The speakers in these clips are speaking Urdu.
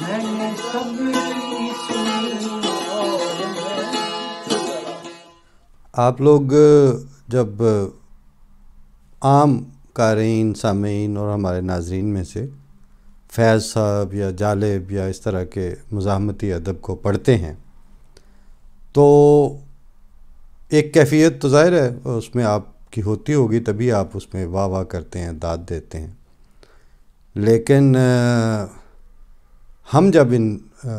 میں نے سب کی سنی اور آپ لوگ جب عام قارئین، سامعین اور ہمارے ناظرین میں سے فیض صاحب یا جالب یا اس طرح کے مزاحمتی ادب کو پڑھتے ہیں تو ایک کیفیت تو ظاہر ہے اس میں آپ کی ہوتی ہوگی، تبھی آپ اس میں واہ واہ کرتے ہیں، داد دیتے ہیں. لیکن ہم جب ان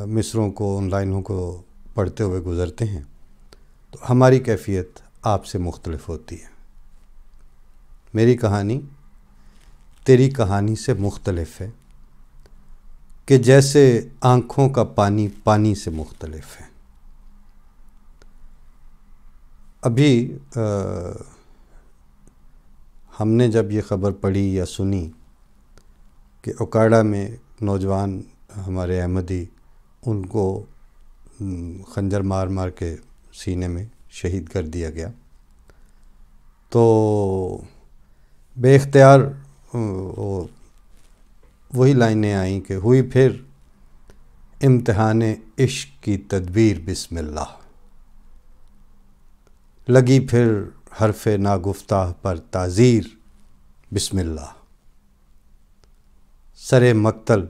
مصروں کو، ان لائنوں کو پڑھتے ہوئے گزرتے ہیں تو ہماری کیفیت آپ سے مختلف ہوتی ہے. میری کہانی تیری کہانی سے مختلف ہے کہ جیسے آنکھوں کا پانی پانی سے مختلف ہے. ابھی ہم نے جب یہ خبر پڑھی یا سنی کہ اوکاڑا میں نوجوان ہمارے احمدی، ان کو خنجر مار مار کے سینے میں شہید کر دیا گیا، تو بے اختیار وہی لائنیں آئیں کہ ہوئی پھر امتحان عشق کی تدبیر بسم اللہ، لگی پھر حرف ناگفتہ پر تعزیر بسم اللہ، سر مقتل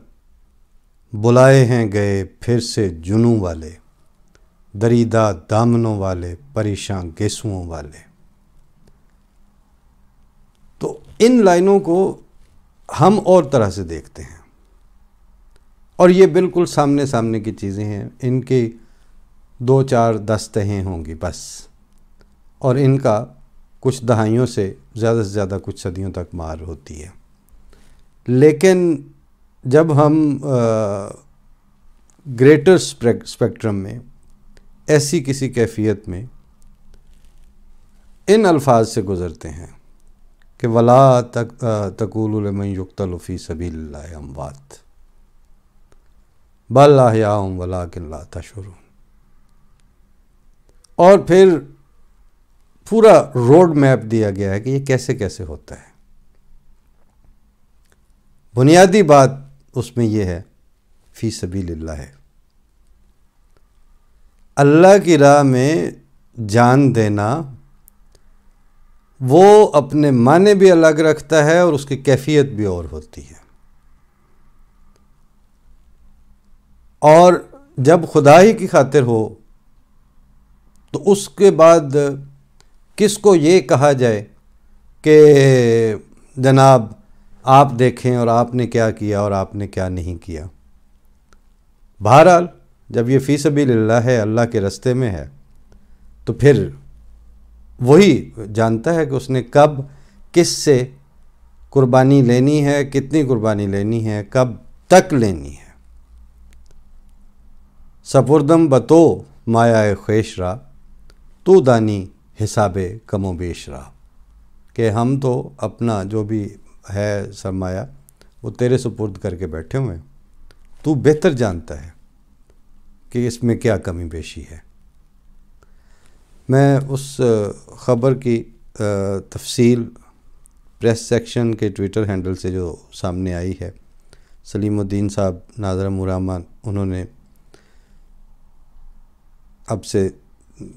بلائے ہیں گئے پھر سے جنوں والے، دریدہ دامنوں والے پریشاں گیسوؤں والے. تو ان لائنوں کو ہم اور طرح سے دیکھتے ہیں، اور یہ بالکل سامنے سامنے کی چیزیں ہیں. ان کی 2-4-10 تہیں ہوں گی بس، اور ان کا کچھ دہائیوں سے زیادہ کچھ صدیوں تک مار ہوتی ہے. لیکن جب ہم گریٹر اسپیکٹرم میں ایسی کسی کیفیت میں ان الفاظ سے گزرتے ہیں کہ وَلَا تَقُولُوا لِمَن يُقْتَلُ فِي سَبِيلِ اللَّهِ أَمْوَاتٌ بَلْ أَحْيَاءٌ وَلَٰكِن لَا تَشْعُرُونَ، اور پھر پورا روڈ میپ دیا گیا ہے کہ یہ کیسے کیسے ہوتا ہے. بنیادی بات اس میں یہ ہے فی سبیل اللہ ہے، اللہ کی راہ میں جان دینا. وہ اپنے معنی بھی الگ رکھتا ہے اور اس کی کیفیت بھی اور ہوتی ہے. اور جب خدا ہی کی خاطر ہو تو اس کے بعد کس کو یہ کہا جائے کہ جناب آپ دیکھیں اور آپ نے کیا کیا اور آپ نے کیا نہیں کیا. بہرحال جب یہ فی سبیل اللہ ہے، اللہ کے راستے میں ہے، تو پھر وہی جانتا ہے کہ اس نے کب کس سے قربانی لینی ہے، کتنی قربانی لینی ہے، کب تک لینی ہے. سپردم بتو مایا خویش را تو دانی حساب کم و بیش را، کہ ہم تو اپنا جو بھی ہے سرمایہ وہ تیرے سپرد کر کے بیٹھے ہوئے ہیں، تو بہتر جانتا ہے کہ اس میں کیا کمی بیشی ہے. میں اس خبر کی تفصیل پریس سیکشن کے ٹویٹر ہینڈل سے جو سامنے آئی ہے، سلیم الدین صاحب ناظرم الرحمان، انہوں نے اب سے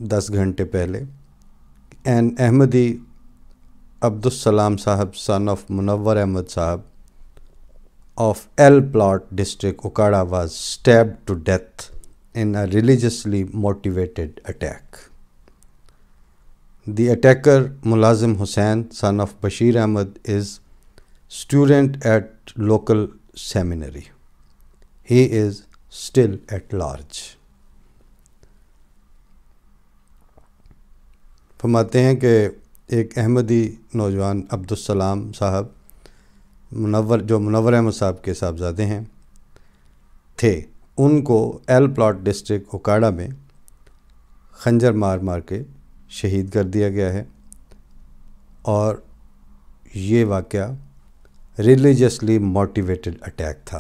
10 گھنٹے پہلے این احمدی عبدالسلام صاحب son of منور احمد صاحب of El Plot district Okada was stabbed to death in a religiously motivated attack. The attacker Mulazim Hussain son of Bashir Ahmad is student at local seminary. He is still at large. فرماتے ہیں کہ ایک احمدی نوجوان عبدالسلام صاحب جو منور احمد صاحب کے صاحبزادے ہیں تھے، ان کو ایل پلاٹ ڈسٹرکٹ اوکاڑا میں خنجر مار مار کے شہید کر دیا گیا ہے. اور یہ واقعہ ریلیجسلی موٹیویٹڈ اٹیک تھا،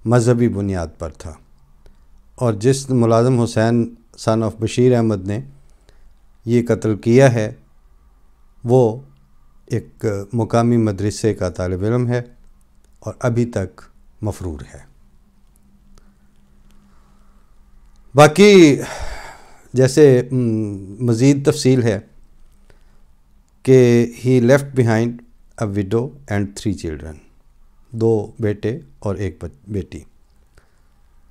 مذہبی بنیاد پر تھا. اور جس ملازم حسین son of بشیر احمد نے یہ قتل کیا ہے وہ ایک مقامی مدرسے کا طالب علم ہے اور ابھی تک مفرور ہے. باقی جیسے مزید تفصیل ہے کہ he left behind a وڈو and 3 children, 2 بیٹے اور 1 بیٹی.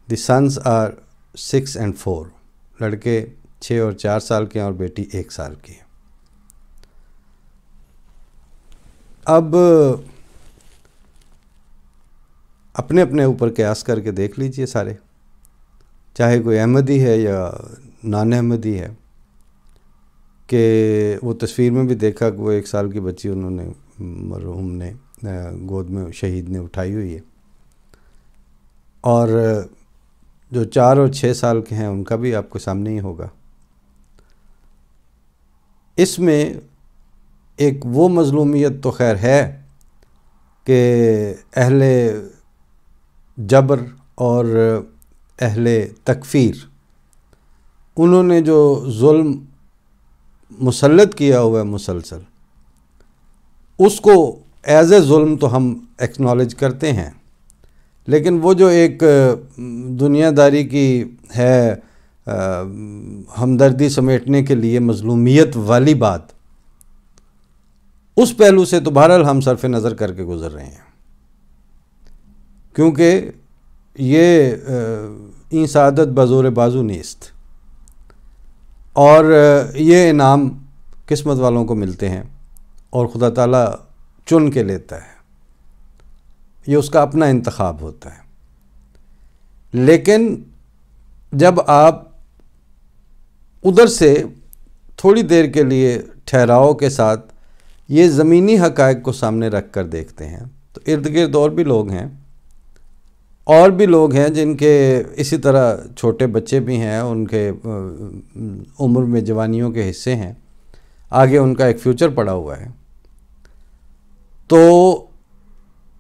دی سنس آر 6 and 4، لڑکے 6 اور 4 سال کے ہیں اور بیٹی 1 سال کی ہے. اب اپنے اپنے اوپر قیاس کر کے دیکھ لیجئے سارے، چاہے کوئی احمدی ہے یا نان احمدی ہے، کہ وہ تصویر میں بھی دیکھا کہ وہ 1 سال کی بچی انہوں نے مرحوم نے گود میں شہید نے اٹھائی ہوئی ہے، اور جو 4 اور 6 سال کے ہیں ان کا بھی آپ کے سامنے ہی ہوگا. اس میں ایک وہ مظلومیت تو خیر ہے کہ اہل جبر اور اہل تکفیر انہوں نے جو ظلم مسلط کیا ہوا ہے مسلسل، اس کو ایز اے ظلم تو ہم ایکنالج کرتے ہیں، لیکن وہ جو ایک دنیا داری کی ہے ہمدردی سمیٹنے کے لیے مظلومیت والی بات، اس پہلو سے تو بہرحال ہم صرف نظر کر کے گزر رہے ہیں، کیونکہ یہ این سعادت بزور بازو نیست، اور یہ انعام قسمت والوں کو ملتے ہیں اور خدا تعالیٰ چن کے لیتا ہے، یہ اس کا اپنا انتخاب ہوتا ہے. لیکن جب آپ ادھر سے تھوڑی دیر کے لیے ٹھہراؤ کے ساتھ یہ زمینی حقائق کو سامنے رکھ کر دیکھتے ہیں تو ارد گرد اور بھی لوگ ہیں جن کے اسی طرح چھوٹے بچے بھی ہیں، ان کے عمر میں جوانیوں کے حصے ہیں، آگے ان کا ایک فیوچر پڑا ہوا ہے. تو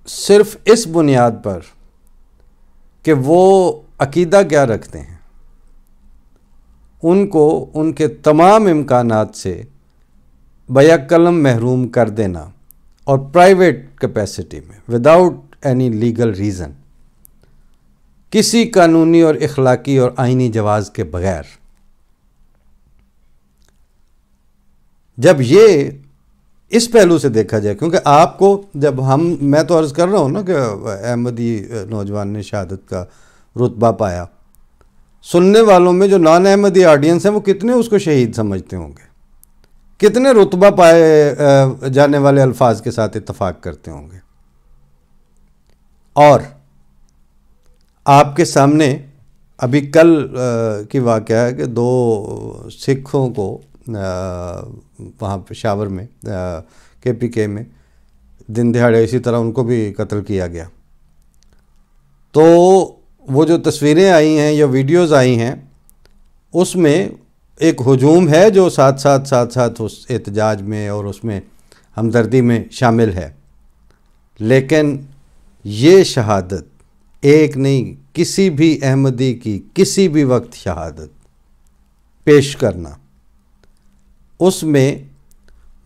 صرف اس بنیاد پر کہ وہ عقیدہ کیا رکھتے ہیں، ان کو ان کے تمام امکانات سے بیک قلم محروم کر دینا، اور پرائیویٹ کیپیسٹی میں وداؤٹ اینی لیگل ریزن، کسی قانونی اور اخلاقی اور آئینی جواز کے بغیر، جب یہ اس پہلو سے دیکھا جائے، کیونکہ آپ کو جب میں تو عرض کر رہا ہوں نا کہ احمدی نوجوان نے شہادت کا رتبہ پایا، سننے والوں میں جو نان احمدی آڈینس ہیں وہ کتنے اس کو شہید سمجھتے ہوں گے، کتنے رتبہ پائے جانے والے الفاظ کے ساتھ اتفاق کرتے ہوں گے. اور آپ کے سامنے ابھی کل کی واقعہ ہے کہ 2 سکھوں کو وہاں پشاور میں KPK میں دن دہاڑے اسی طرح ان کو بھی قتل کیا گیا. تو وہ جو تصویریں آئی ہیں یا ویڈیوز آئی ہیں اس میں ایک ہجوم ہے جو ساتھ ساتھ اس احتجاج میں اور اس میں ہمدردی میں شامل ہے، لیکن یہ شہادت ایک نہیں، کسی بھی احمدی کی کسی بھی وقت شہادت پیش کرنا، اس میں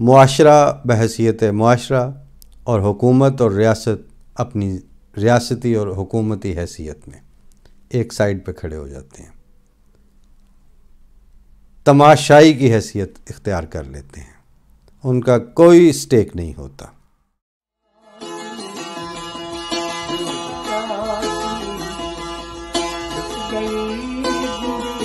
معاشرہ بحیثیت معاشرہ اور حکومت اور ریاست اپنی ریاستی اور حکومتی حیثیت میں ایک سائیڈ پہ کھڑے ہو جاتے ہیں، تماشائی کی حیثیت اختیار کر لیتے ہیں، ان کا کوئی سٹیک نہیں ہوتا. گئی